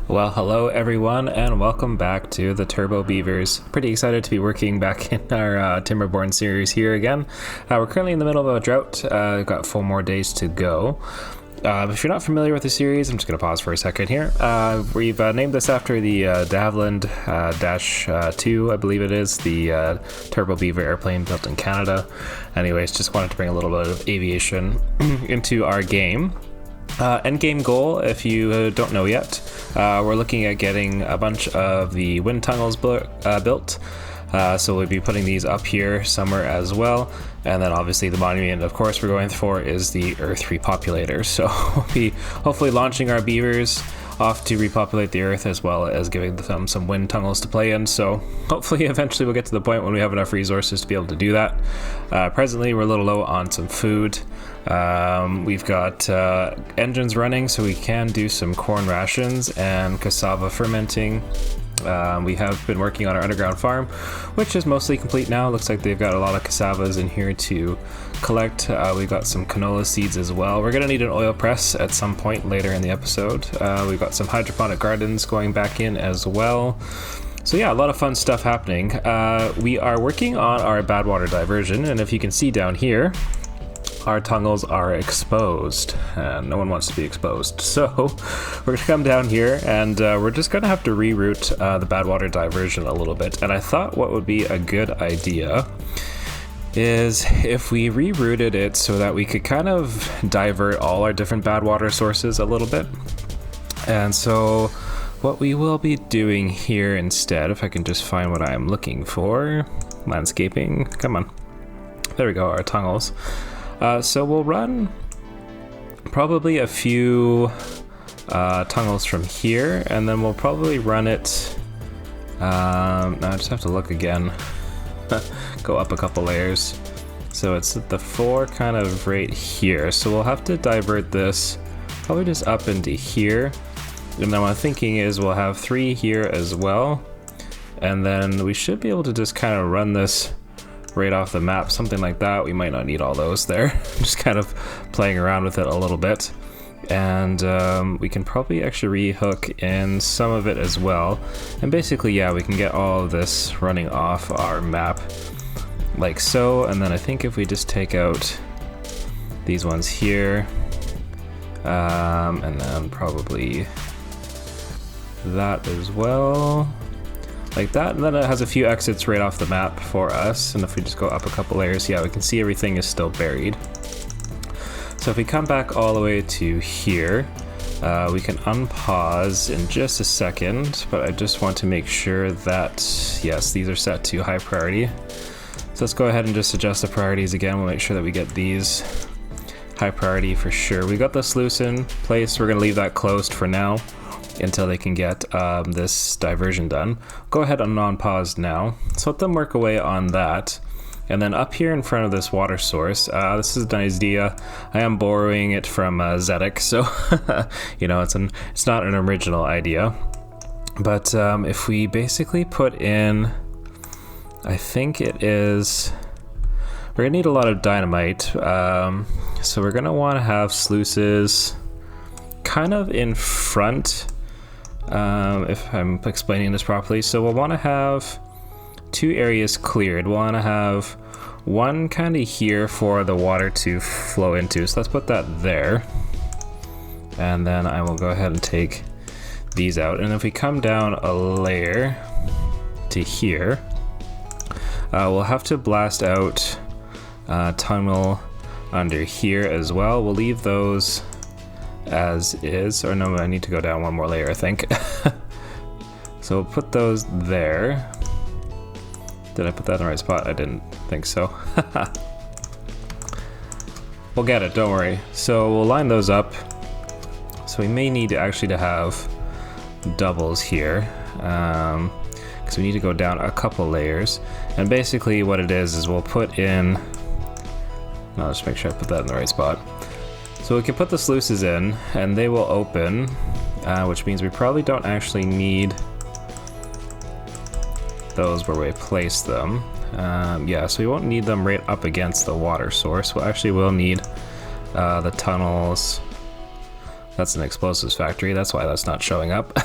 Well, hello everyone, and welcome back to the Turbo Beavers. Pretty excited to be working back in our timberborn series here again. We're currently in the middle of a drought. We've got 4 more days to go. If you're not familiar with the series, I'm just going to pause for a second here. We've named this after the Davland -2, I believe it is, the Turbo Beaver airplane built in Canada. Anyways, just wanted to bring a little bit of aviation into our game. End game goal, if you don't know yet, we're looking at getting a bunch of the wind tunnels built. So we'll be putting these up here somewhere as well. And then obviously the monument, of course, we're going for is the Earth repopulator. So we'll be hopefully launching our beavers off to repopulate the Earth, as well as giving them some wind tunnels to play in. So hopefully eventually we'll get to the point when we have enough resources to be able to do that. Presently we're a little low on some food. We've got engines running, so we can do some corn rations and cassava fermenting. We have been working on our underground farm, which is mostly complete now. Looks like they've got a lot of cassavas in here to collect. We've got some canola seeds as well. We're gonna need an oil press at some point later in the episode. We've got some hydroponic gardens going back in as well. So yeah, a lot of fun stuff happening. We are working on our bad water diversion, and if you can see down here, our tunnels are exposed, and no one wants to be exposed. So we're gonna come down here, and we're just gonna have to reroute the bad water diversion a little bit. And I thought what would be a good idea is if we rerouted it so that we could kind of divert all our different bad water sources a little bit. And so what we will be doing here instead, if I can just find what I'm looking for, landscaping, come on. There we go, our tunnels. So we'll run probably a few tunnels from here, and then we'll probably run it, now I just have to look again, go up a couple layers. So it's the 4 kind of right here, so we'll have to divert this probably just up into here, and then what I'm thinking is we'll have 3 here as well, and then we should be able to just kind of run this right off the map, something like that. We might not need all those there. Just kind of playing around with it a little bit. And we can probably actually rehook in some of it as well. And basically, yeah, we can get all of this running off our map like so. And then I think if we just take out these ones here, and then probably that as well, like that, and then it has a few exits right off the map for us. And if we just go up a couple layers, yeah, we can see everything is still buried. So if we come back all the way to here, we can unpause in just a second, but I just want to make sure that, yes, these are set to high priority. So let's go ahead and just adjust the priorities again. We'll make sure that we get these high priority for sure. We got the sluice in place. We're gonna leave that closed for now until they can get this diversion done. Go ahead and unpause now. So let them work away on that. And then up here in front of this water source, this is an idea. I am borrowing it from Zedek, so you know, it's not an original idea. But if we basically put in, I think it is, we're gonna need a lot of dynamite. So we're gonna want to have sluices kind of in front. If I'm explaining this properly. So we'll want to have 2 areas cleared. We'll want to have one kind of here for the water to flow into. So let's put that there. And then I will go ahead and take these out. And if we come down a layer to here, we'll have to blast out tunnel under here as well. We'll leave those as is, or no, I need to go down 1 more layer, I think. So we'll put those there. Did I put that in the right spot? I didn't think so. We'll get it, don't worry. So we'll line those up. So we may need actually to have doubles here, because we need to go down a couple layers. And basically what it is we'll put in, I'll just make sure I put that in the right spot. So we can put the sluices in, and they will open, which means we probably don't actually need those where we place them. Yeah, so we won't need them right up against the water source. We'll actually will need the tunnels That's an explosives factory, that's why that's not showing up.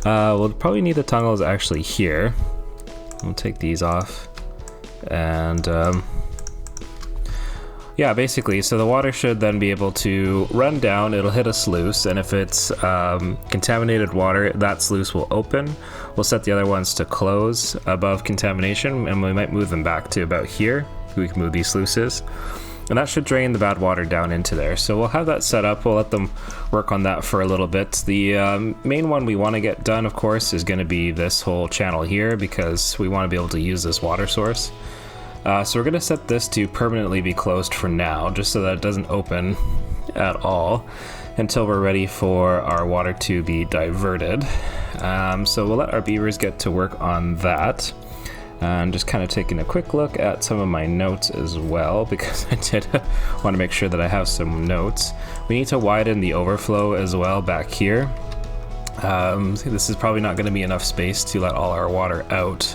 We'll probably need the tunnels actually here. We'll take these off. And yeah, basically, so the water should then be able to run down, it'll hit a sluice, and if it's contaminated water, that sluice will open. We'll set the other ones to close above contamination, and we might move them back to about here. We can move these sluices. And that should drain the bad water down into there. So we'll have that set up. We'll let them work on that for a little bit. The main one we want to get done, of course, is going to be this whole channel here, because we want to be able to use this water source. So we're going to set this to permanently be closed for now, just so that it doesn't open at all until we're ready for our water to be diverted. So we'll let our beavers get to work on that. And just kind of taking a quick look at some of my notes as well, because I did want to make sure that I have some notes. We need to widen the overflow as well back here. This is probably not going to be enough space to let all our water out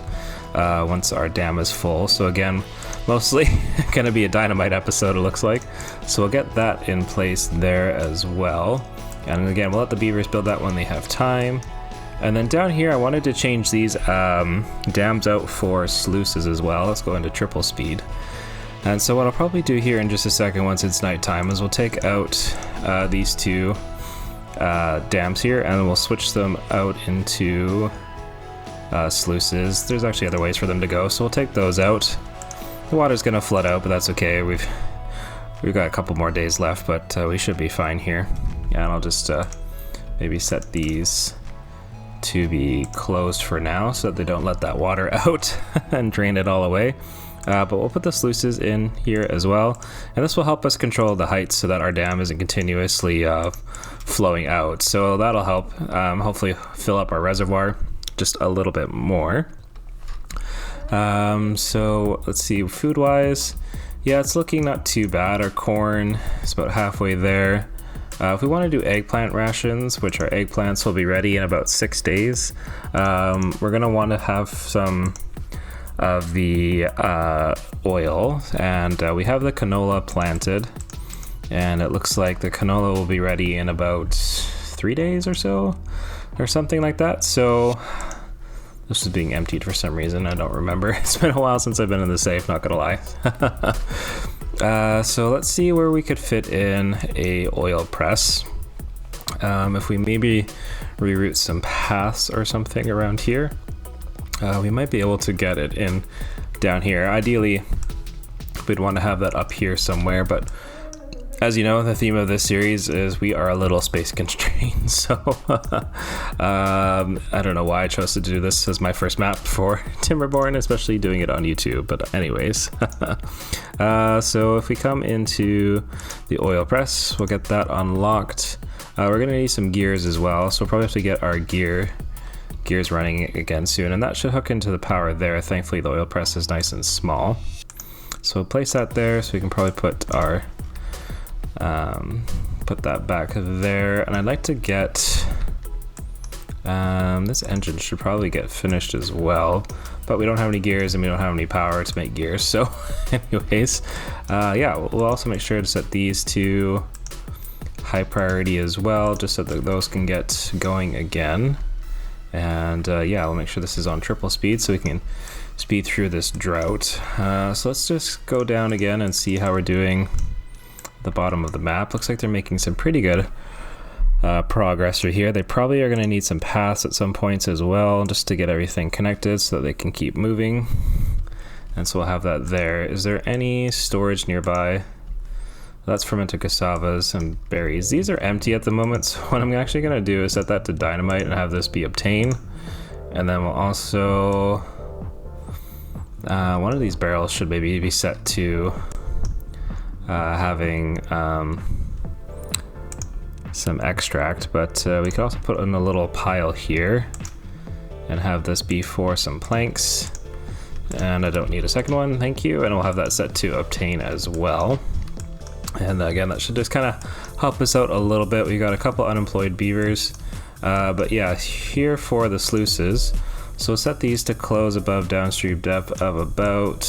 once our dam is full. So again, mostly going to be a dynamite episode, it looks like. So we'll get that in place there as well. And again, we'll let the beavers build that when they have time. And then down here, I wanted to change these dams out for sluices as well. Let's go into triple speed. And so what I'll probably do here in just a second once it's nighttime is we'll take out these two dams here, and then we'll switch them out into sluices. There's actually other ways for them to go, so we'll take those out. The water's gonna flood out, but that's okay. We've got a couple more days left, but we should be fine here. Yeah, and I'll just maybe set these to be closed for now so that they don't let that water out and drain it all away. But we'll put the sluices in here as well, and this will help us control the heights so that our dam isn't continuously flowing out. So that'll help hopefully fill up our reservoir just a little bit more. So let's see, food wise, yeah, it's looking not too bad. Our corn is about halfway there. If we want to do eggplant rations, which our eggplants will be ready in about 6 days, we're going to want to have some of the oil, and we have the canola planted, and it looks like the canola will be ready in about 3 days or so, or something like that. So this is being emptied for some reason, I don't remember. It's been a while since I've been in the safe, not gonna lie. So let's see where we could fit in a oil press. If we maybe reroute some paths or something around here, we might be able to get it in down here. Ideally, we'd want to have that up here somewhere, but as you know, the theme of this series is we are a little space constrained, so I don't know why I chose to do this as my first map for Timberborn, especially doing it on YouTube, but anyways. So if we come into the oil press, we'll get that unlocked. We're going to need some gears as well, so we'll probably have to get our gears running again soon, and that should hook into the power there. Thankfully the oil press is nice and small. So we'll place that there, so we can probably put our put that back there, and I'd like to get this engine should probably get finished as well, but we don't have any gears and we don't have any power to make gears, so anyways, yeah, we'll also make sure to set these to high priority as well, just so that those can get going again. And yeah, we'll make sure this is on triple speed so we can speed through this drought. So let's just go down again and see how we're doing at the bottom of the map. Looks like they're making some pretty good progress right here. They probably are going to need some paths at some points as well, just to get everything connected so that they can keep moving. And so we'll have that there. Is there any storage nearby? That's fermented cassavas and berries. These are empty at the moment, so what I'm actually going to do is set that to dynamite and have this be obtain. And then we'll also... one of these barrels should maybe be set to having some extract, but we could also put in a little pile here and have this be for some planks. And I don't need a second one, thank you. And we'll have that set to obtain as well. And again, that should just kind of help us out a little bit. We got a couple unemployed beavers, but yeah, here for the sluices. So we'll set these to close above downstream depth of about,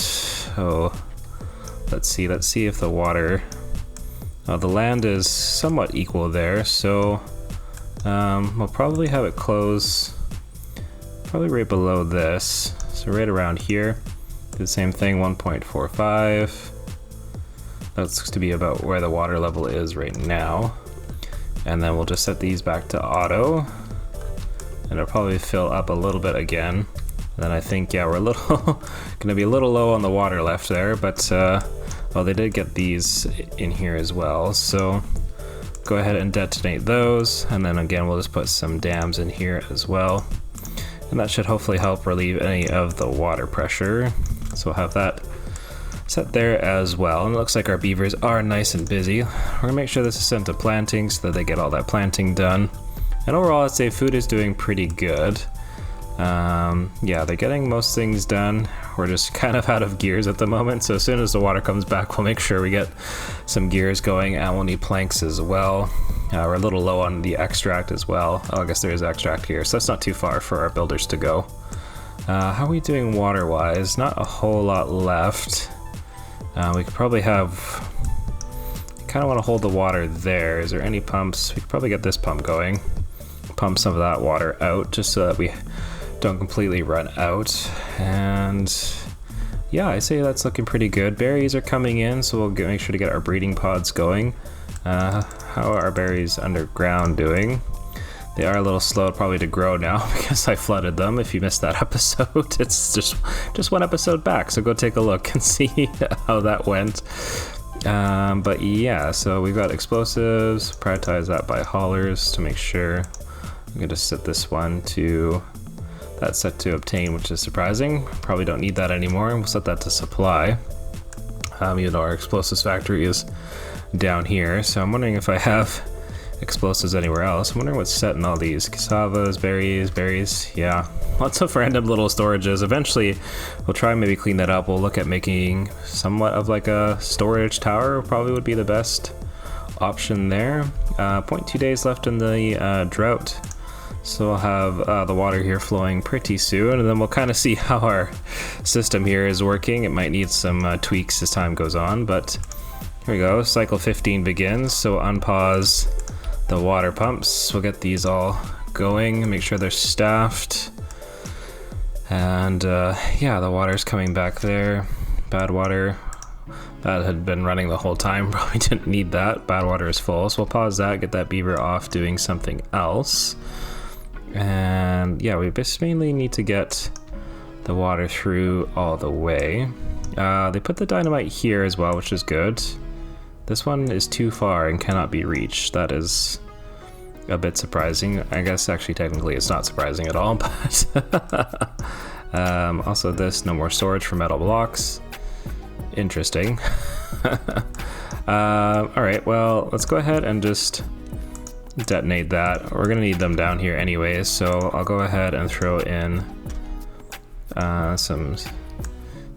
let's see if the water, The land is somewhat equal there, so we'll probably have it close probably right below this. So right around here. Do the same thing, 1.45. That looks to be about where the water level is right now. And then we'll just set these back to auto. And it'll probably fill up a little bit again. And then I think, yeah, we're a little gonna be a little low on the water left there, but well, they did get these in here as well. So go ahead and detonate those. And then again, we'll just put some dams in here as well. And that should hopefully help relieve any of the water pressure. So we'll have that set there as well. And it looks like our beavers are nice and busy. We're gonna make sure this is sent to planting so that they get all that planting done. And overall, I'd say food is doing pretty good. Yeah, they're getting most things done. We're just kind of out of gears at the moment. So as soon as the water comes back, we'll make sure we get some gears going, and we'll need planks as well. We're a little low on the extract as well. Oh, I guess there is extract here, so that's not too far for our builders to go. How are we doing water-wise? Not a whole lot left. We could probably have... kind of want to hold the water there. Is there any pumps? We could probably get this pump going. Pump some of that water out just so that we don't completely run out. And yeah, I say that's looking pretty good. Berries are coming in, so we'll make sure to get our breeding pods going. How are our berries underground doing? They are a little slow probably to grow now because I flooded them. If you missed that episode, it's just one episode back, so go take a look and see how that went. But yeah, so we've got explosives, prioritize that by haulers to make sure. I'm gonna set this one to, that's set to obtain, which is surprising. Probably don't need that anymore. We'll set that to supply. Even though our explosives factory is down here. So I'm wondering if I have explosives anywhere else. I'm wondering what's set in all these. Cassavas, berries, yeah. Lots of random little storages. Eventually, we'll try and maybe clean that up. We'll look at making somewhat of like a storage tower, probably would be the best option there. 0.2 days left in the drought. So we'll have the water here flowing pretty soon, and then we'll kind of see how our system here is working. It might need some tweaks as time goes on, but here we go. Cycle 15 begins, so unpause the water pumps. We'll get these all going, make sure they're staffed. And yeah, the water's coming back there. Bad water. That had been running the whole time, probably didn't need that. Bad water is full, so we'll pause that, get that beaver off doing something else. And yeah, we just mainly need to get the water through all the way. They put the dynamite here as well, which is good. This one is too far and cannot be reached. That is a bit surprising. I guess actually technically it's not surprising at all, but also this, no more storage for metal blocks. Interesting. Alright, well, let's go ahead and just detonate that. We're gonna need them down here anyways, so I'll go ahead and throw in some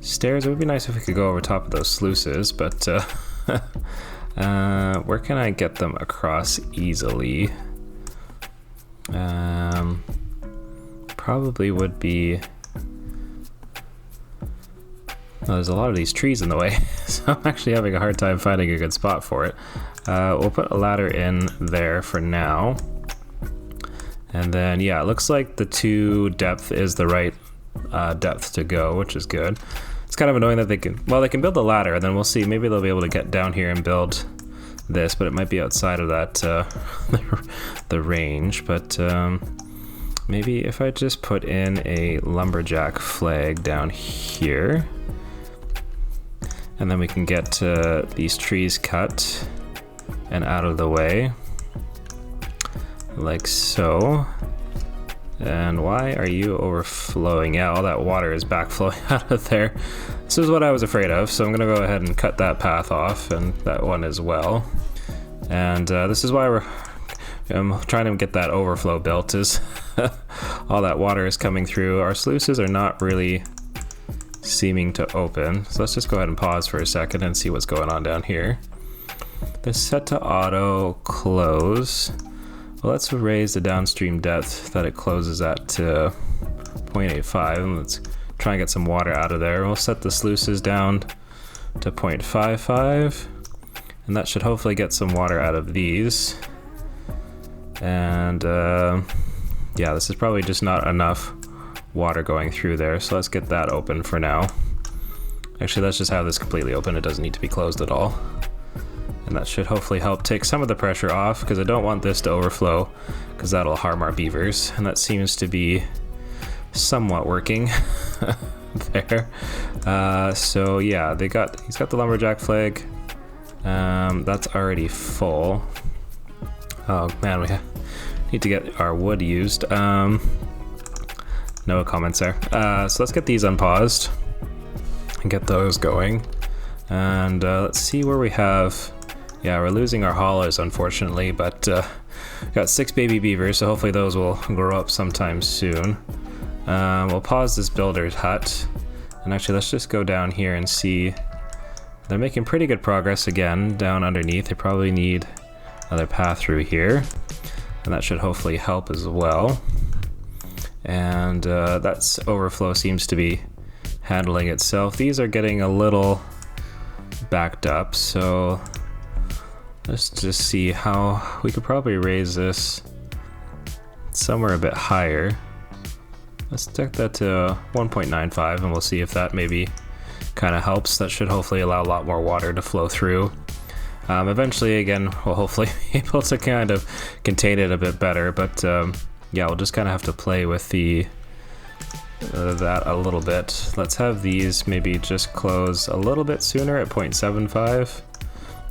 stairs. It would be nice if we could go over top of those sluices, but where can I get them across easily? Probably would be... Oh, there's a lot of these trees in the way, so I'm actually having a hard time finding a good spot for it. We'll put a ladder in there for now. And then, yeah, it looks like the 2 depth is the right depth to go, which is good. It's kind of annoying that they can, well, they can build the ladder, and then we'll see. Maybe they'll be able to get down here and build this, but it might be outside of that, the range. But maybe if I just put in a lumberjack flag down here, and then we can get these trees cut and out of the way, like so. And why are you overflowing? Yeah, all that water is backflowing out of there. This is what I was afraid of, so I'm gonna go ahead and cut that path off, and that one as well. And this is why I'm trying to get that overflow built, is all that water is coming through. Our sluices are not really seeming to open, so let's just go ahead and pause for a second and see what's going on down here. This set to auto close. Well, let's raise the downstream depth that it closes at to 0.85, and let's try and get some water out of there. We'll set the sluices down to 0.55, And that should hopefully get some water out of these. And yeah, this is probably just not enough water going through there, so let's get that open for now. Actually, let's just have this completely open. It doesn't need to be closed at all. And that should hopefully help take some of the pressure off, because I don't want this to overflow, because that'll harm our beavers. And that seems to be somewhat working there. So yeah, he's got the lumberjack flag. That's already full. Oh man, we need to get our wood used. No comments there. So let's get these unpaused and get those going. And let's see where we have. Yeah, we're losing our haulers, unfortunately, but got 6 baby beavers, so hopefully those will grow up sometime soon. We'll pause this builder's hut, and actually let's just go down here and see. They're making pretty good progress again down underneath. They probably need another path through here, and that should hopefully help as well. And that's overflow seems to be handling itself. These are getting a little backed up, so let's just see how we could probably raise this somewhere a bit higher. Let's take that to 1.95 and we'll see if that maybe kind of helps. That should hopefully allow a lot more water to flow through. Eventually, again, we'll hopefully be able to kind of contain it a bit better, but yeah, we'll just kind of have to play with the that a little bit. Let's have these maybe just close a little bit sooner at 0.75,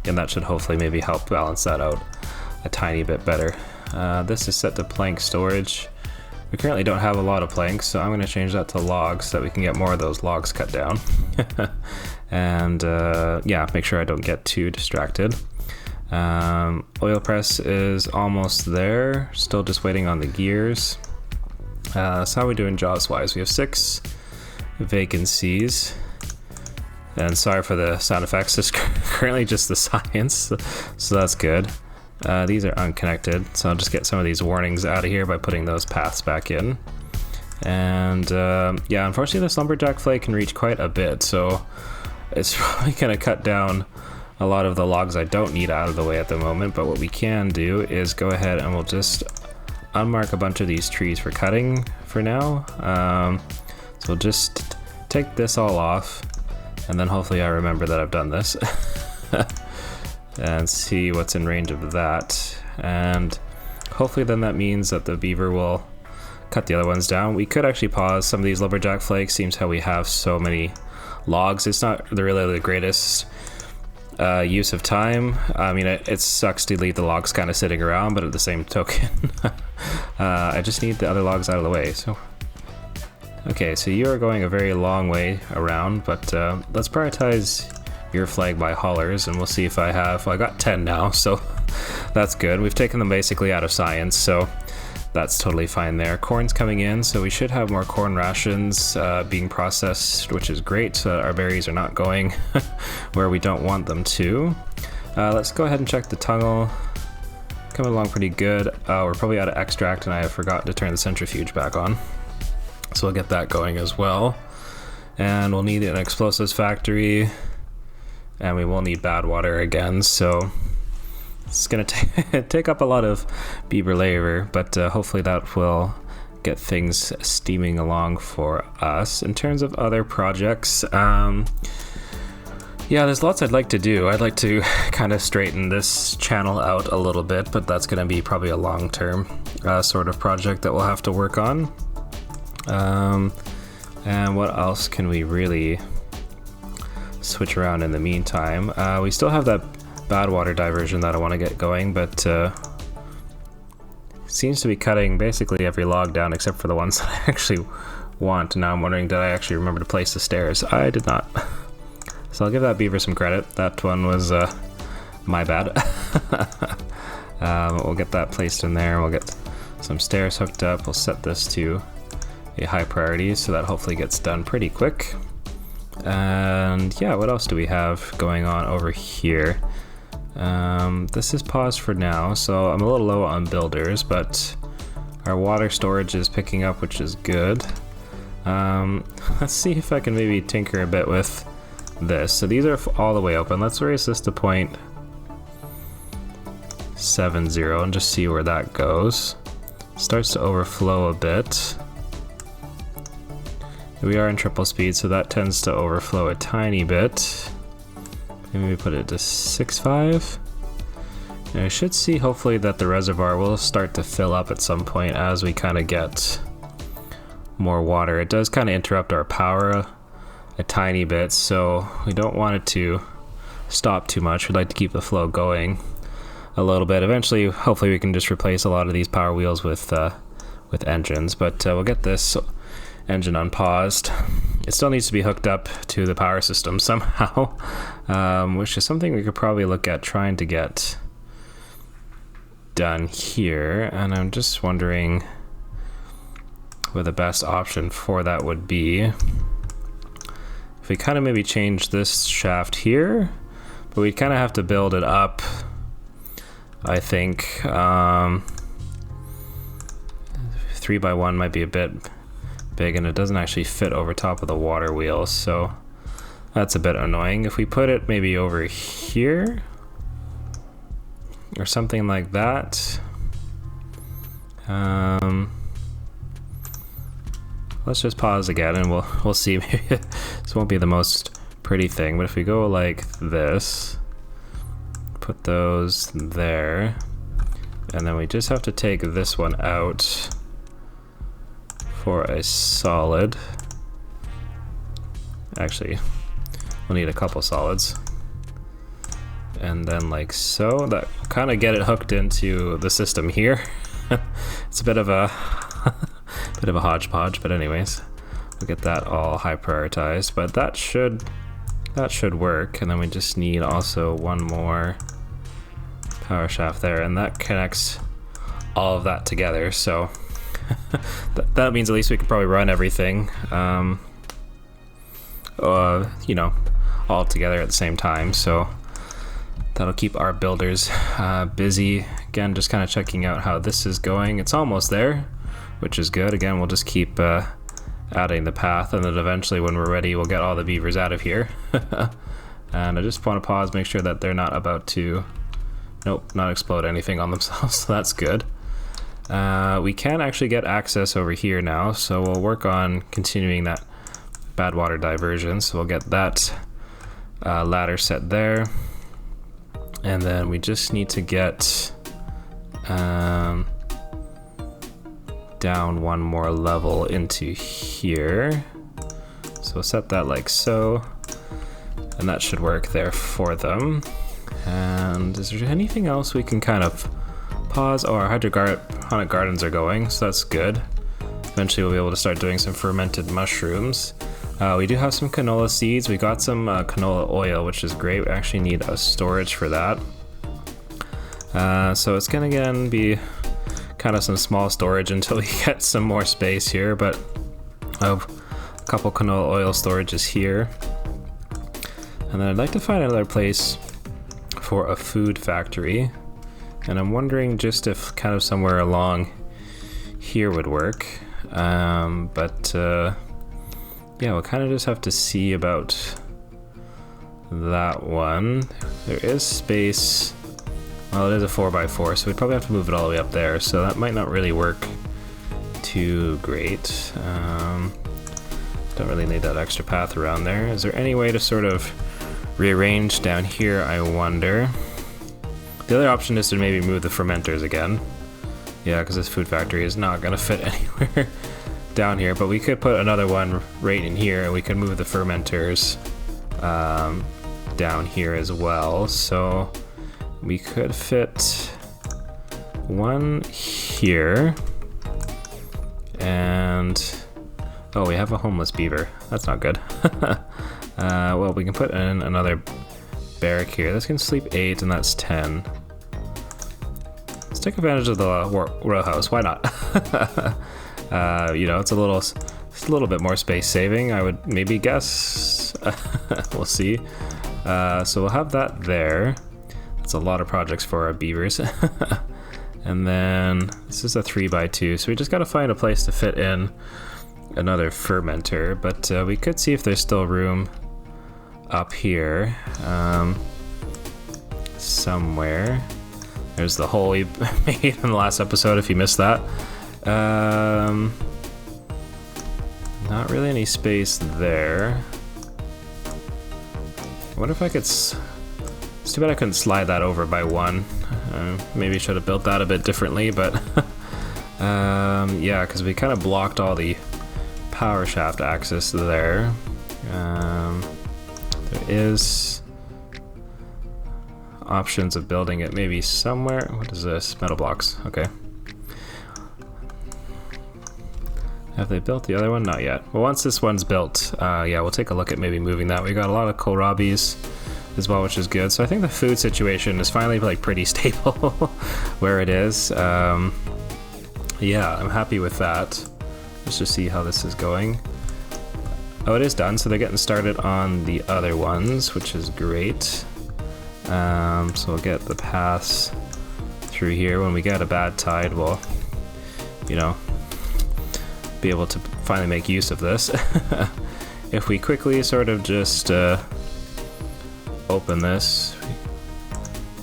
and that should hopefully maybe help balance that out a tiny bit better. This is set to plank storage. We currently don't have a lot of planks, so I'm going to change that to logs so that we can get more of those logs cut down. And yeah, make sure I don't get too distracted. Oil press is almost there, still just waiting on the gears. So how are we doing jobs wise? We have 6 vacancies. And sorry for the sound effects, it's currently just the science, so that's good. These are unconnected, so I'll just get some of these warnings out of here by putting those paths back in. And yeah, unfortunately this lumberjack flake can reach quite a bit, so it's probably going to cut down a lot of the logs I don't need out of the way at the moment. But what we can do is go ahead and we'll just unmark a bunch of these trees for cutting for now. So we'll just take this all off, and then hopefully I remember that I've done this. And see what's in range of that, and hopefully then that means that the beaver will cut the other ones down. We could actually pause some of these lumberjack flakes, seems how we have so many logs. It's not really the greatest use of time. I mean, it sucks to leave the logs kind of sitting around, but at the same token I just need the other logs out of the way. So okay, so you are going a very long way around, but let's prioritize your flag by haulers, and we'll see if I have. Well, I got 10 now, so that's good. We've taken them basically out of science, so that's totally fine there. Corn's coming in, so we should have more corn rations being processed, which is great, so that our berries are not going where we don't want them to. Let's go ahead and check the tunnel. Coming along pretty good. We're probably out of extract, and I have forgotten to turn the centrifuge back on, so we'll get that going as well. And we'll need an explosives factory, and we will need bad water again, so it's gonna take up a lot of beaver labor, but hopefully that will get things steaming along for us. In terms of other projects, yeah, there's lots I'd like to do. I'd like to kind of straighten this channel out a little bit, but that's gonna be probably a long-term sort of project that we'll have to work on. And what else can we really switch around in the meantime? We still have that bad water diversion that I want to get going, but seems to be cutting basically every log down except for the ones that I actually want. Now I'm wondering, did I actually remember to place the stairs? I did not. So I'll give that beaver some credit. That one was my bad. We'll get that placed in there. We'll get some stairs hooked up. We'll set this to a high priority so that hopefully gets done pretty quick. And yeah, what else do we have going on over here? This is paused for now, so I'm a little low on builders, but our water storage is picking up, which is good. Let's see if I can maybe tinker a bit with this. So these are all the way open. Let's raise this to 0.75 70 and just see where that goes. Starts to overflow a bit. We are in triple speed, so that tends to overflow a tiny bit. Maybe we put it to 6.5. And I should see hopefully that the reservoir will start to fill up at some point as we kind of get more water. It does kind of interrupt our power a tiny bit, so we don't want it to stop too much. We'd like to keep the flow going a little bit. Eventually, hopefully we can just replace a lot of these power wheels with engines, but we'll get this engine unpaused. It still needs to be hooked up to the power system somehow, which is something we could probably look at trying to get done here, and I'm just wondering what the best option for that would be. If we kind of maybe change this shaft here, but we kind of have to build it up, I think. 3x1 might be a bit big, and it doesn't actually fit over top of the water wheel, so that's a bit annoying. If we put it maybe over here or something like that. Let's just pause again and we'll see. Maybe this won't be the most pretty thing, but if we go like this, put those there, and then we just have to take this one out for a solid. Actually, we'll need a couple solids. And then like so, that kind of get it hooked into the system here. It's a bit of a bit of a hodgepodge, but anyways, we'll get that all high prioritized. But that should work. And then we just need also one more power shaft there, and that connects all of that together. So that means at least we can probably run everything, you know, all together at the same time. So that'll keep our builders busy. Again, just kind of checking out how this is going. It's almost there, which is good. Again, we'll just keep adding the path, and then eventually when we're ready, we'll get all the beavers out of here. And I just want to pause, make sure that they're not about to, nope, not explode anything on themselves, so that's good. We can actually get access over here now, so we'll work on continuing that bad water diversion. So we'll get that ladder set there. And then we just need to get down one more level into here. So we'll set that like so, and that should work there for them. And is there anything else we can kind of pause? Oh, our hydroponic gardens are going, so that's good. Eventually we'll be able to start doing some fermented mushrooms. We do have some canola seeds. We got some canola oil, which is great. We actually need a storage for that. So it's gonna again be kind of some small storage until we get some more space here, but a couple canola oil storages here. And then I'd like to find another place for a food factory. And I'm wondering just if kind of somewhere along here would work. Yeah, we'll kind of just have to see about that one. There is space. Well, it is a 4x4, so we'd probably have to move it all the way up there, so that might not really work too great. Don't really need that extra path around there. Is there any way to sort of rearrange down here, I wonder? The other option is to maybe move the fermenters again. Yeah, because this food factory is not going to fit anywhere down here, but we could put another one right in here, and we could move the fermenters down here as well. So we could fit one here, and oh, we have a homeless beaver. That's not good. Well, we can put in another barrack here. This can sleep 8, and that's 10. Let's take advantage of the row house. Why not? You know, it's a little bit more space saving, I would maybe guess. We'll see. So we'll have that there. That's a lot of projects for our beavers. And then this is a 3x2, so we just got to find a place to fit in another fermenter, but we could see if there's still room up here somewhere. There's the hole we made in the last episode if you missed that. Not really any space there. I wonder if I could... It's too bad I couldn't slide that over by one. Maybe should have built that a bit differently, but... yeah, because we kind of blocked all the power shaft access there. There is options of building it maybe somewhere. What is this? Metal blocks. Okay. Have they built the other one? Not yet. Well, once this one's built, yeah, we'll take a look at maybe moving that. We got a lot of kohlrabis as well, which is good. So I think the food situation is finally like pretty stable where it is. Yeah, I'm happy with that. Let's just see how this is going. Oh, it is done, so they're getting started on the other ones, which is great. So we'll get the paths through here. When we get a bad tide, we'll, you know, be able to finally make use of this. If we quickly sort of just open this,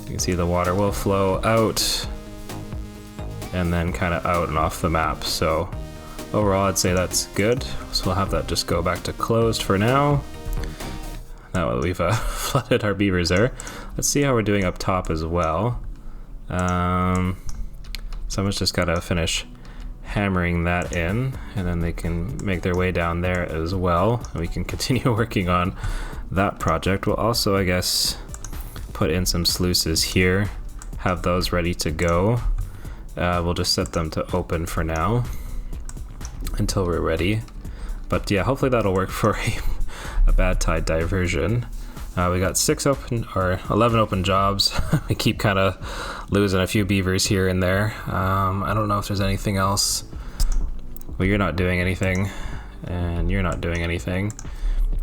you can see the water will flow out and then kind of out and off the map. So overall, I'd say that's good. So we'll have that just go back to closed for now. Now that we've flooded our beavers there. Let's see how we're doing up top as well. Someone's just got to finish hammering that in, and then they can make their way down there as well. And we can continue working on that project. We'll also, I guess, put in some sluices here, have those ready to go. We'll just set them to open for now until we're ready. But yeah, hopefully that'll work for a bad tide diversion. We got 6 open, or 11 open jobs. We keep kind of losing a few beavers here and there. I don't know if there's anything else. Well, you're not doing anything, and you're not doing anything.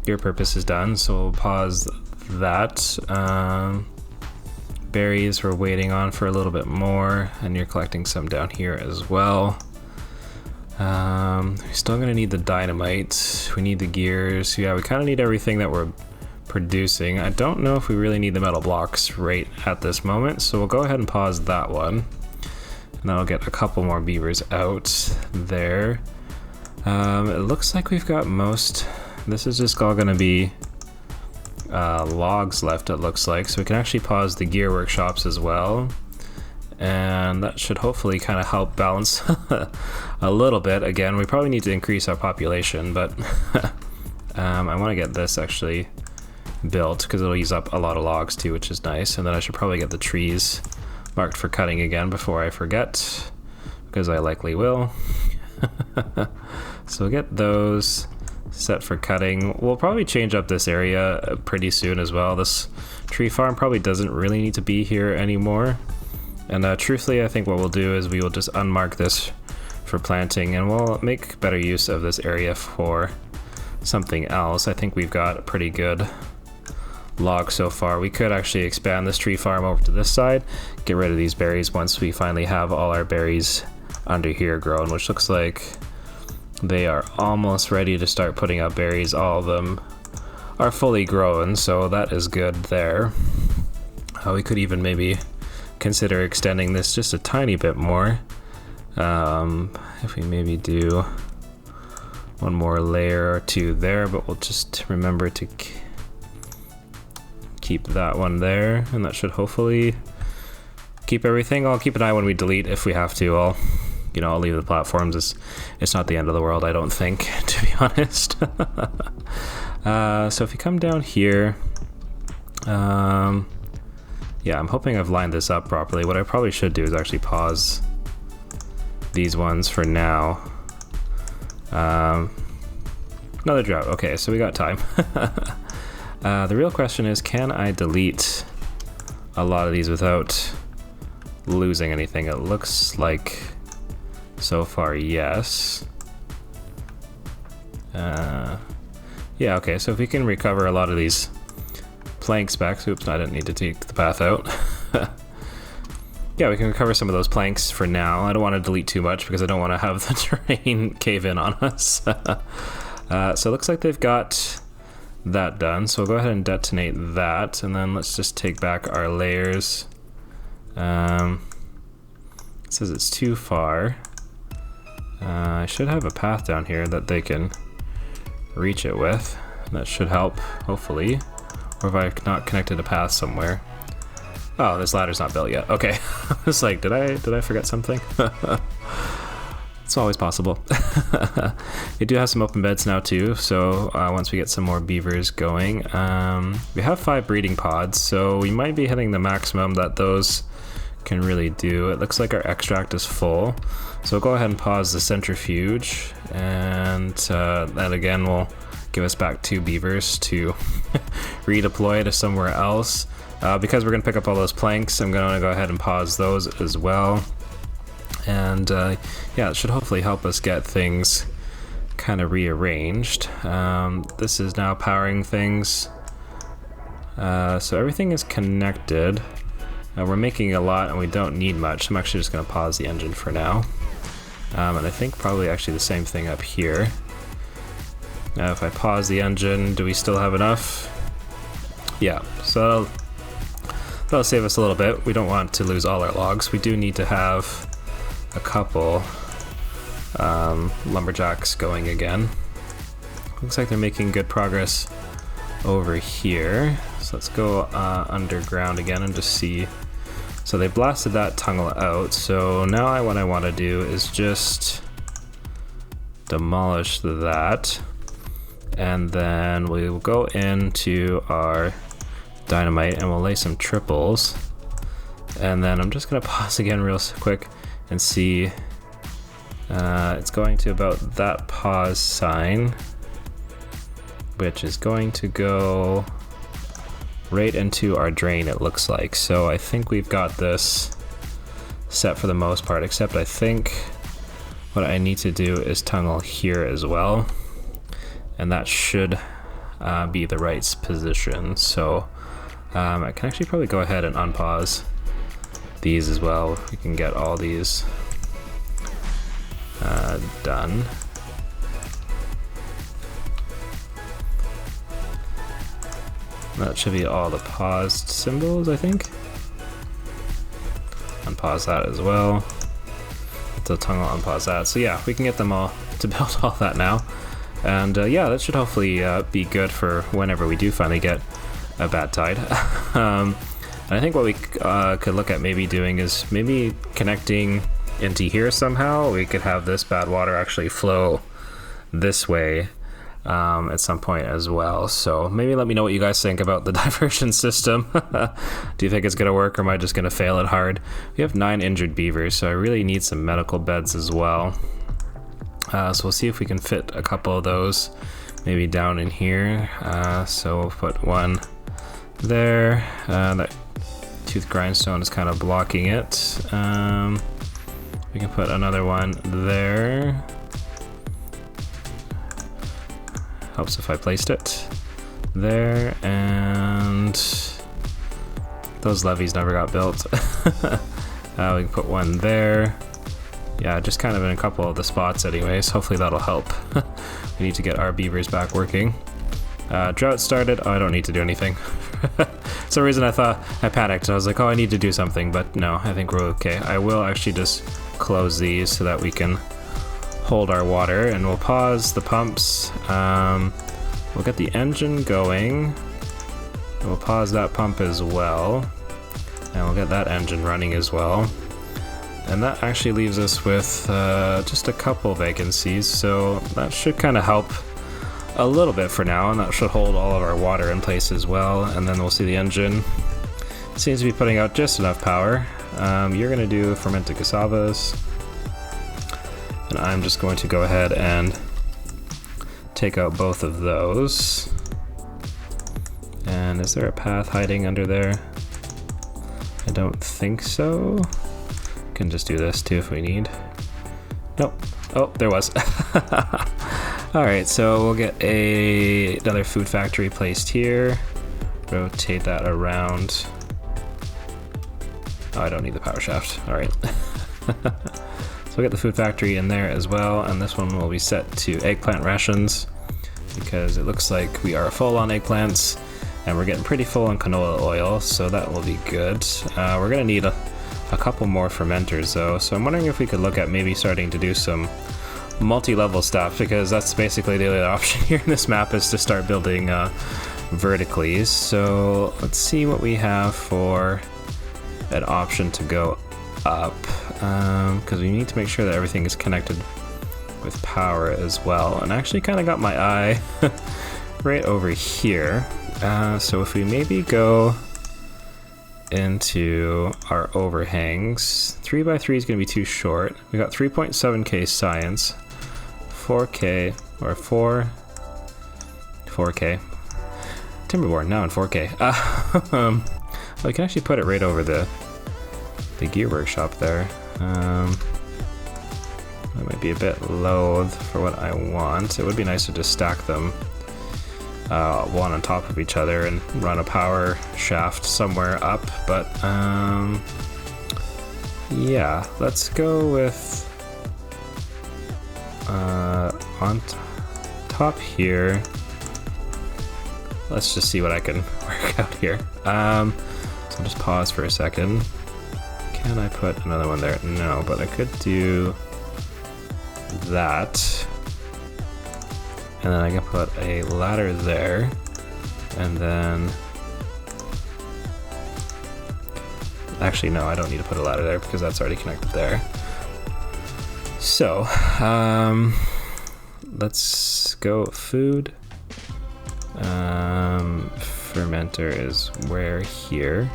Your purpose is done, so we'll pause that. Berries we're waiting on for a little bit more, and you're collecting some down here as well. We're still gonna need the dynamite. We need the gears. Yeah, we kind of need everything that we're producing. I don't know if we really need the metal blocks right at this moment, so we'll go ahead and pause that one. And that'll get a couple more beavers out there. It looks like we've got most... This is just all gonna be logs left, it looks like, so we can actually pause the gear workshops as well. And that should hopefully kind of help balance a little bit. Again, we probably need to increase our population, but I want to get this actually built because it'll use up a lot of logs too, which is nice. And then I should probably get the trees marked for cutting again before I forget, because I likely will. So we'll get those set for cutting. We'll probably change up this area pretty soon as well. This tree farm probably doesn't really need to be here anymore. And truthfully, I think what we'll do is we will just unmark this for planting, and we'll make better use of this area for something else. I think we've got a pretty good log so far. We could actually expand this tree farm over to this side, get rid of these berries once we finally have all our berries under here grown, which looks like they are almost ready to start putting up berries. All of them are fully grown, so that is good there. We could even maybe consider extending this just a tiny bit more. If we maybe do one more layer or two there, but we'll just remember to keep that one there, and that should hopefully keep everything. I'll keep an eye when we delete if we have to. I'll leave the platforms. It's not the end of the world, I don't think, to be honest. So if you come down here, yeah, I'm hoping I've lined this up properly. What I probably should do is actually pause these ones for now. Another drought. Okay, so we got time. The real question is, can I delete a lot of these without losing anything? It looks like so far, yes. Yeah, okay, so if we can recover a lot of these plank specs. Oops, I didn't need to take the path out. Yeah, we can recover some of those planks for now. I don't want to delete too much because I don't want to have the terrain cave in on us. So it looks like they've got that done. So we'll go ahead and detonate that, and then let's just take back our layers. It says it's too far. I should have a path down here that they can reach it with. That should help, hopefully. Or if I've not connected a path somewhere. Oh, this ladder's not built yet. Okay. I was like, did I forget something? It's always possible. We do have some open beds now too, so once we get some more beavers going. We have 5 breeding pods, so we might be hitting the maximum that those can really do. It looks like our extract is full, so we'll go ahead and pause the centrifuge, and that again will give us back 2 beavers to redeploy to somewhere else. Because we're going to pick up all those planks, I'm going to go ahead and pause those as well. And yeah, it should hopefully help us get things kind of rearranged. This is now powering things. So everything is connected. We're making a lot and we don't need much. I'm actually just going to pause the engine for now. And I think probably actually the same thing up here. Now if I pause the engine, do we still have enough? Yeah, so that'll save us a little bit. We don't want to lose all our logs. We do need to have a couple lumberjacks going again. Looks like they're making good progress over here. So let's go underground again and just see. So they blasted that tunnel out. So now what I want to do is just demolish that. And then we will go into our dynamite and we'll lay some triples. And then I'm just going to pause again real quick and see. It's going to about that pause sign, which is going to go right into our drain, it looks like. So I think we've got this set for the most part, except I think what I need to do is tunnel here as well, and that should be the right position. So I can actually probably go ahead and unpause these as well. We can get all these done. That should be all the paused symbols, I think. Unpause that as well. So tunnel, unpause that. So yeah, we can get them all to build all that now. And yeah, that should hopefully be good for whenever we do finally get a bad tide. And I think what we could look at maybe doing is maybe connecting into here somehow. We could have this bad water actually flow this way at some point as well. So maybe let me know what you guys think about the diversion system. Do you think it's gonna work, or am I just gonna fail it hard? We have 9 injured beavers, so I really need some medical beds as well. So we'll see if we can fit a couple of those maybe down in here. So we'll put one there. That tooth grindstone is kind of blocking it. We can put another one there. Helps if I placed it there, and those levees never got built. We can put one there. Yeah, just kind of in a couple of the spots anyways. Hopefully that'll help. We need to get our beavers back working. Drought started. Oh, I don't need to do anything. For some reason I thought I panicked. I was like, oh, I need to do something, but no, I think we're okay. I will actually just close these so that we can hold our water, and we'll pause the pumps. We'll get the engine going, and we'll pause that pump as well, and we'll get that engine running as well. And that actually leaves us with just a couple vacancies, so that should kind of help a little bit for now, and that should hold all of our water in place as well. And then we'll see the engine seems to be putting out just enough power. You're going to do fermented cassavas, and I'm just going to go ahead and take out both of those. And is there a path hiding under there? I don't think so. Can just do this too if we need. Nope. Oh, there was. Alright, so we'll get another food factory placed here. Rotate that around. Oh, I don't need the power shaft. Alright. So we'll get the food factory in there as well, and this one will be set to eggplant rations, because it looks like we are full on eggplants, and we're getting pretty full on canola oil, so that will be good. We're going to need a couple more fermenters though, so I'm wondering if we could look at maybe starting to do some multi-level stuff, because that's basically the only option here in this map is to start building vertically. So let's see what we have for an option to go up, because we need to make sure that everything is connected with power as well. And I actually kind of got my eye right over here. So if we maybe go into our overhangs, 3x3 is going to be too short. We got 3.7k science, 4k or 4k timberborn now in 4k. Well, we can actually put it right over the gear workshop there. That might be a bit low for what I want. It would be nice to just stack them one on top of each other and run a power shaft somewhere up, but yeah, let's go with on top here. Let's just see what I can work out here. So I'll just pause for a second. Can I put another one there? No, but I could do that. And then I can put a ladder there. And then... Actually, no, I don't need to put a ladder there because that's already connected there. So, let's go food. Fermenter is where here.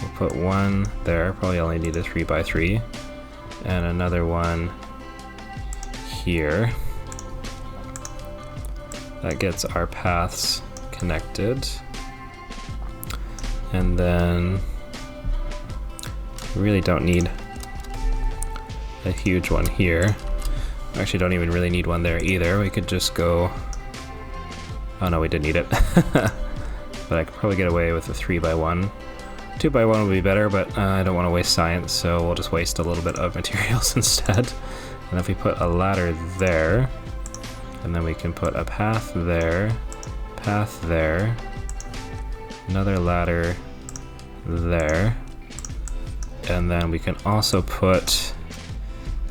We'll put one there, probably only need a 3x3, and another one here. That gets our paths connected. And then we really don't need a huge one here. We actually don't even really need one there either. We could just go... Oh no, we did need it. But I could probably get away with a 3x1. 2x1 would be better, but I don't want to waste science, so we'll just waste a little bit of materials instead. And if we put a ladder there, and then we can put a path there, another ladder there, and then we can also put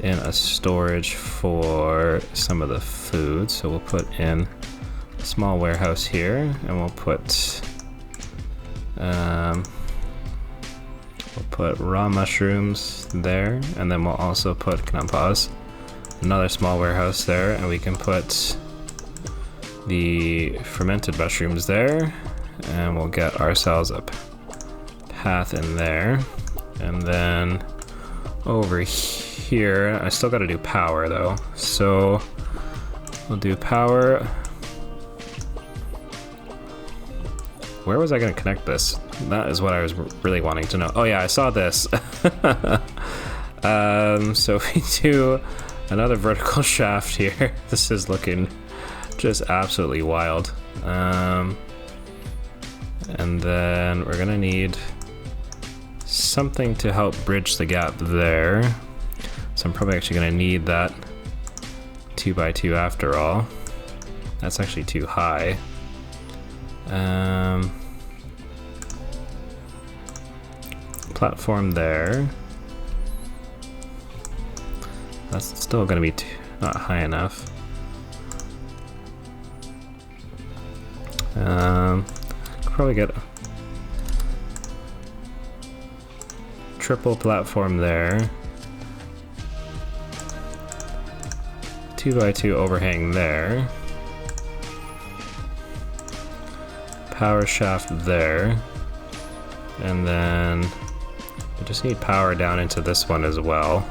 in a storage for some of the food. So we'll put in a small warehouse here, and we'll put raw mushrooms there, and then we'll also put, can I pause? Another small warehouse there, and we can put the fermented mushrooms there, and we'll get ourselves a path in there. And then over here, I still got to do power though, so we'll do power. Where was I going to connect this? That is what I was really wanting to know. Oh yeah, I saw this. So if we do another vertical shaft here, this is looking just absolutely wild. And then we're gonna need something to help bridge the gap there. So I'm probably actually gonna need that 2x2 after all. That's actually too high. Platform there. That's still gonna be not high enough. Probably get a triple platform there. 2x2 overhang there. Power shaft there. And then we just need power down into this one as well.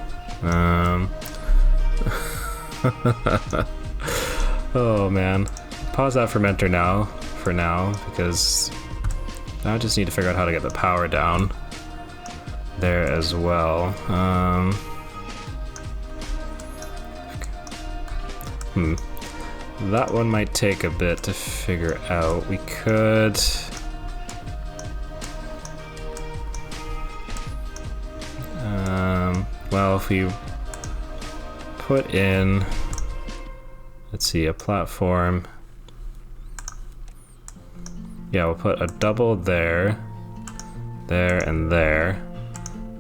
Oh man. Pause that fermenter now, for now, because I just need to figure out how to get the power down there as well. That one might take a bit to figure out. We could... well, if we put in, let's see, a platform. Yeah, we'll put a double there, there, and there,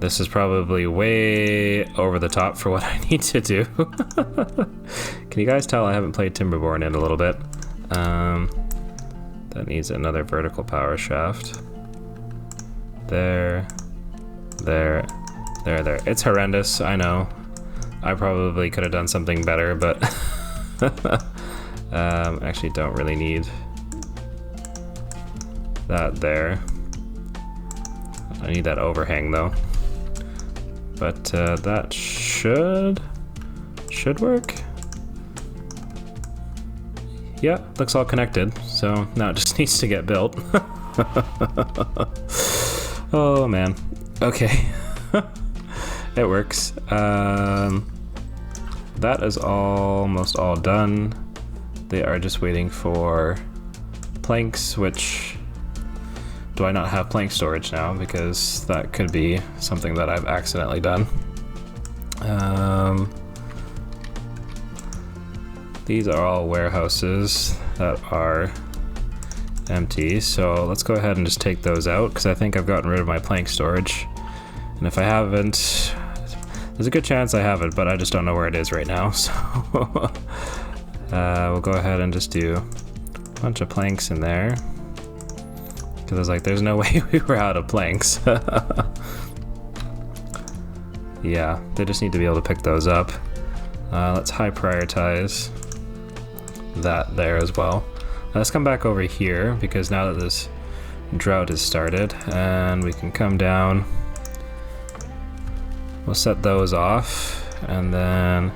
This is probably way over the top for what I need to do. Can you guys tell I haven't played Timberborn in a little bit? That needs another vertical power shaft. There. It's horrendous, I know. I probably could have done something better, but actually don't really need that there. I need that overhang though. But that should work. Yeah, looks all connected, so now it just needs to get built. Oh man. Okay. It works. That is almost all done. They are just waiting for planks, which... Do I not have plank storage now? Because that could be something that I've accidentally done. These are all warehouses that are empty, so let's go ahead and just take those out, because I think I've gotten rid of my plank storage. And if I haven't, there's a good chance I haven't, but I just don't know where it is right now, so we'll go ahead and just do a bunch of planks in there. Because I was like, there's no way we were out of planks. Yeah, they just need to be able to pick those up. Let's high prioritize that there as well. Let's come back over here, because now that this drought has started, and we can come down, we'll set those off, and then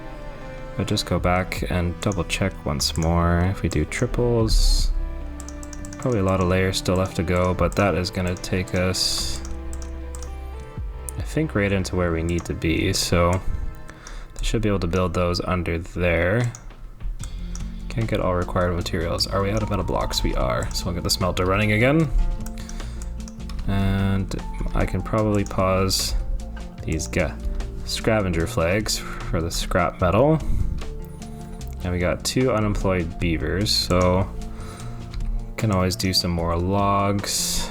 I'll just go back and double check once more. If we do triples, probably a lot of layers still left to go, but that is gonna take us, I think, right into where we need to be, so they should be able to build those under there. Can't get all required materials. Are we out of metal blocks? We are, so we'll get the smelter running again. And I can probably pause these scavenger flags for the scrap metal. And we got 2 unemployed beavers, so can always do some more logs,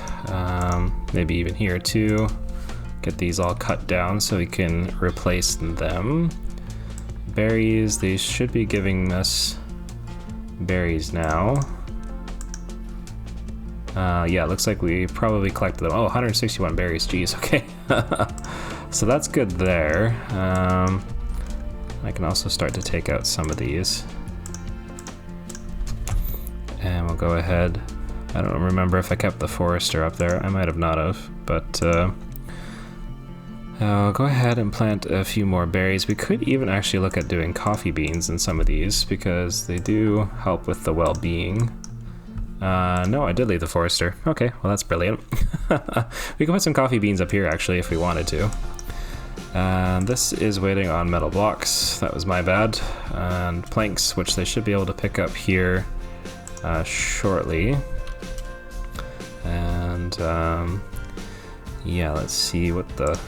maybe even here too. Get these all cut down so we can replace them. Berries, they should be giving us berries now. Yeah, it looks like we probably collected them. Oh, 161 berries, geez, okay. So that's good there. I can also start to take out some of these. And we'll go ahead. I don't remember if I kept the forester up there. I might have not have, but I'll go ahead and plant a few more berries. We could even actually look at doing coffee beans in some of these, because they do help with the well-being. No, I did leave the forester. Okay, well that's brilliant. We can put some coffee beans up here actually if we wanted to. This is waiting on metal blocks. That was my bad. And planks, which they should be able to pick up here shortly. And yeah, let's see what the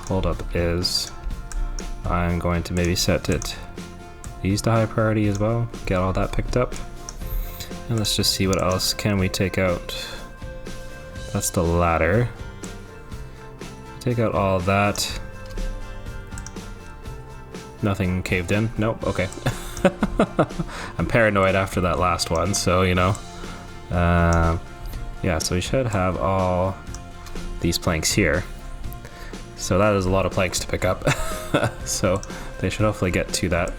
holdup is. I'm going to maybe set these to high priority as well, get all that picked up. And let's just see what else can we take out. That's the ladder. Take out all that. Nothing caved in? Nope, okay. I'm paranoid after that last one, so you know. Yeah, so we should have all these planks here. So that is a lot of planks to pick up. So they should hopefully get to that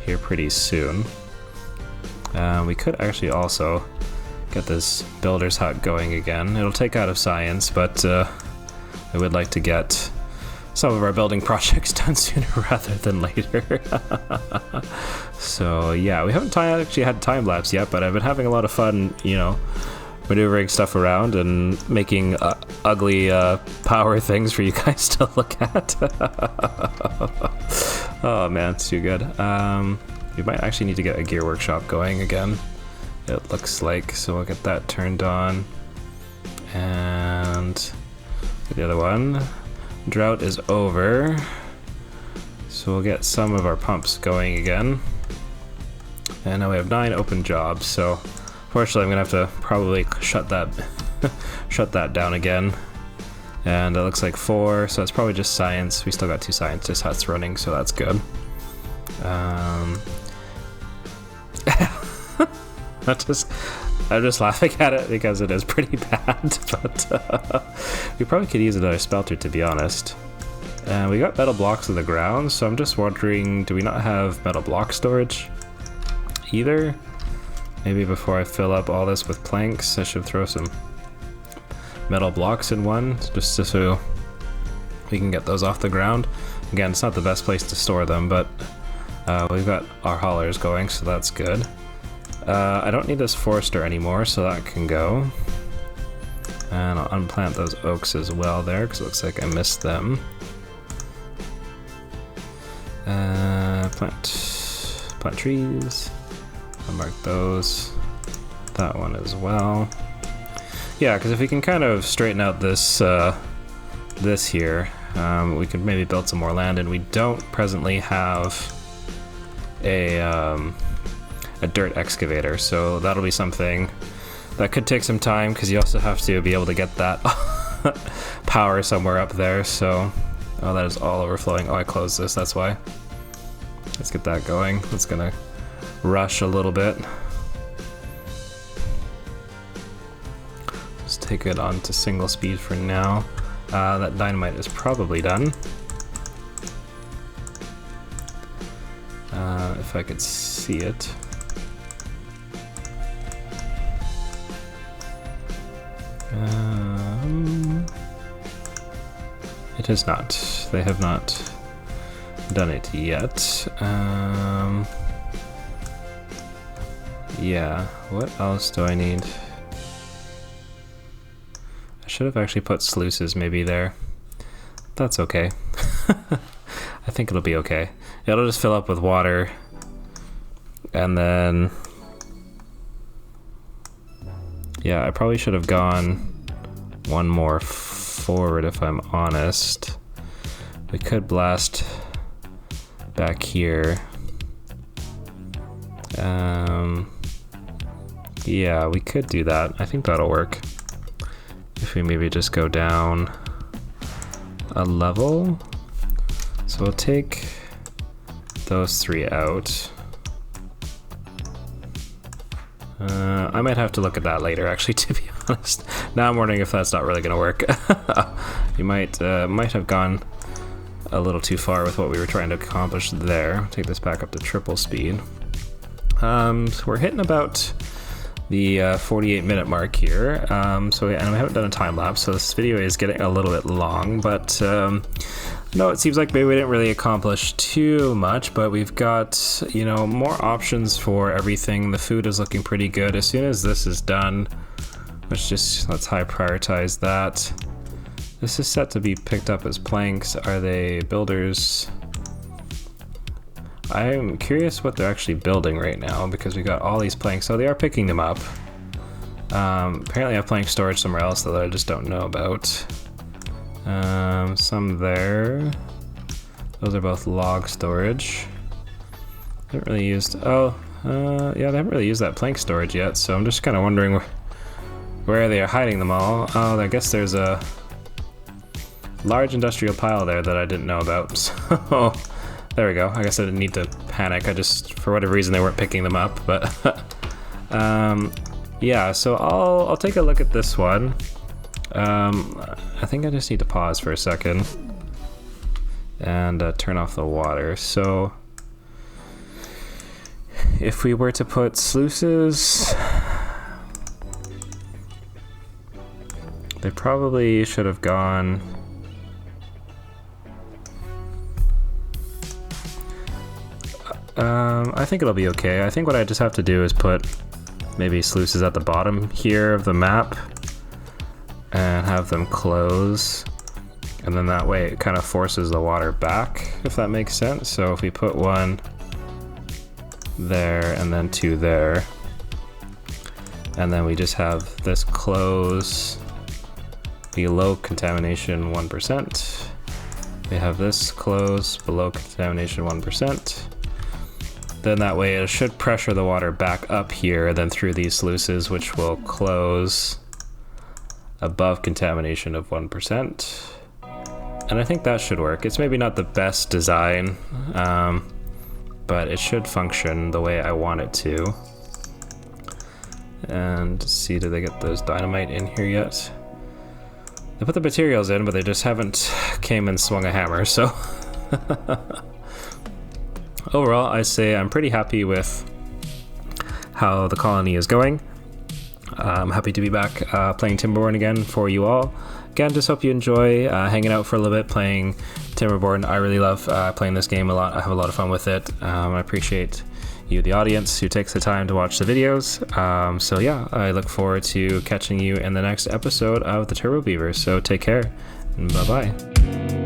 here pretty soon. We could actually also get this builder's hut going again. It'll take out of science, but I would like to get some of our building projects done sooner rather than later. So yeah, we haven't actually had time lapse yet, but I've been having a lot of fun, you know, maneuvering stuff around and making ugly power things for you guys to look at. Oh man, it's too good. We might actually need to get a gear workshop going again, it looks like, so we'll get that turned on. And the other one, drought is over, so we'll get some of our pumps going again. And now we have 9 open jobs, so fortunately I'm gonna have to probably shut that shut that down again. And it looks like 4, so it's probably just science. We still got 2 scientist huts running, so that's good. I'm just laughing at it because it is pretty bad, but we probably could use another smelter, to be honest. And we got metal blocks on the ground, so I'm just wondering, do we not have metal block storage either? Maybe before I fill up all this with planks, I should throw some metal blocks in one, just so we can get those off the ground. Again, it's not the best place to store them, but we've got our haulers going, so that's good. I don't need this forester anymore, so that can go. And I'll unplant those oaks as well there, because it looks like I missed them. Plant trees. I'll mark those. That one as well. Yeah, because if we can kind of straighten out this this here, we could maybe build some more land, and we don't presently have a dirt excavator, so that'll be something that could take some time, because you also have to be able to get that power somewhere up there. So, oh, that is all overflowing. Oh, I closed this, that's why. Let's get that going. It's gonna rush a little bit. Let's take it on to single speed for now. That dynamite is probably done. If I could see it. It is not. They have not done it yet. Yeah, what else do I need? I should have actually put sluices maybe there. That's okay. I think it'll be okay. It'll just fill up with water, and then yeah, I probably should have gone one more forward if I'm honest. We could blast back here. Yeah, we could do that. I think that'll work. If we maybe just go down a level. So we'll take those 3 out. I might have to look at that later, actually, to be honest. Now I'm wondering if that's not really going to work. You might have gone a little too far with what we were trying to accomplish there. Take this back up to triple speed. So we're hitting about the 48-minute mark here. And we haven't done a time lapse, so this video is getting a little bit long. But no, it seems like maybe we didn't really accomplish too much, but we've got, you know, more options for everything. The food is looking pretty good. As soon as this is done, let's high prioritize that. This is set to be picked up as planks. Are they builders? I'm curious what they're actually building right now, because we got all these planks, so they are picking them up. Apparently I have plank storage somewhere else that I just don't know about. Some there. Those are both log storage. Haven't really used, yeah, they haven't really used that plank storage yet, so I'm just kind of wondering where they are hiding them all. Oh, I guess there's a large industrial pile there that I didn't know about, so there we go. I guess I didn't need to panic. I just, for whatever reason, they weren't picking them up, but yeah, so I'll take a look at this one. I think I just need to pause for a second and turn off the water. So if we were to put sluices, they probably should have gone I think it'll be okay. I think what I just have to do is put maybe sluices at the bottom here of the map and have them close, and then that way it kind of forces the water back, if that makes sense. So if we put one there and then 2 there, and then we just have this close below contamination 1%. We have this close below contamination 1%. Then that way it should pressure the water back up here, then through these sluices, which will close above contamination of 1%. And I think that should work. It's maybe not the best design, but it should function the way I want it to. And see, did they get those dynamite in here yet? They put the materials in, but they just haven't came and swung a hammer, so... Overall, I say I'm pretty happy with how the colony is going. I'm happy to be back playing Timberborn again for you all. Again, just hope you enjoy hanging out for a little bit playing Timberborn. I really love playing this game a lot. I have a lot of fun with it. I appreciate you, the audience, who takes the time to watch the videos. So yeah, I look forward to catching you in the next episode of the Turbo Beavers. So take care, and bye-bye.